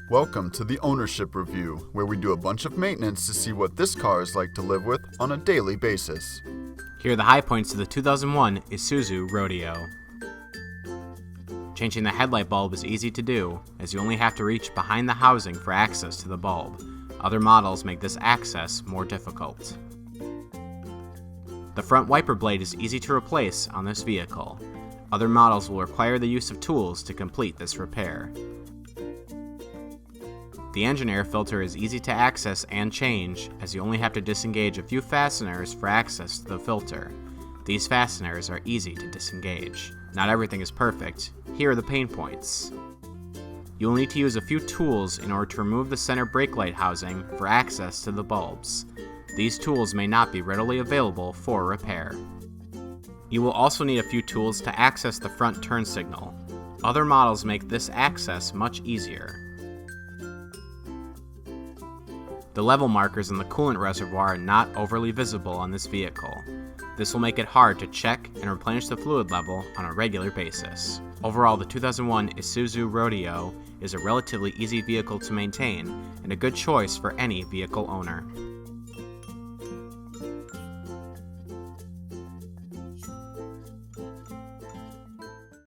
Welcome to the Ownership Review, where we do a bunch of maintenance to see what this car is like to live with on a daily basis. Here are the high points of the 2001 Isuzu Rodeo. Changing the headlight bulb is easy to do, as you only have to reach behind the housing for access to the bulb. Other models make this access more difficult. The front wiper blade is easy to replace on this vehicle. Other models will require the use of tools to complete this repair. The engine air filter is easy to access and change, as you only have to disengage a few fasteners for access to the filter. These fasteners are easy to disengage. Not everything is perfect. Here are the pain points. You will need to use a few tools in order to remove the center brake light housing for access to the bulbs. These tools may not be readily available for repair. You will also need a few tools to access the front turn signal. Other models make this access much easier. The level markers in the coolant reservoir are not overly visible on this vehicle. This will make it hard to check and replenish the fluid level on a regular basis. Overall, the 2001 Isuzu Rodeo is a relatively easy vehicle to maintain and a good choice for any vehicle owner.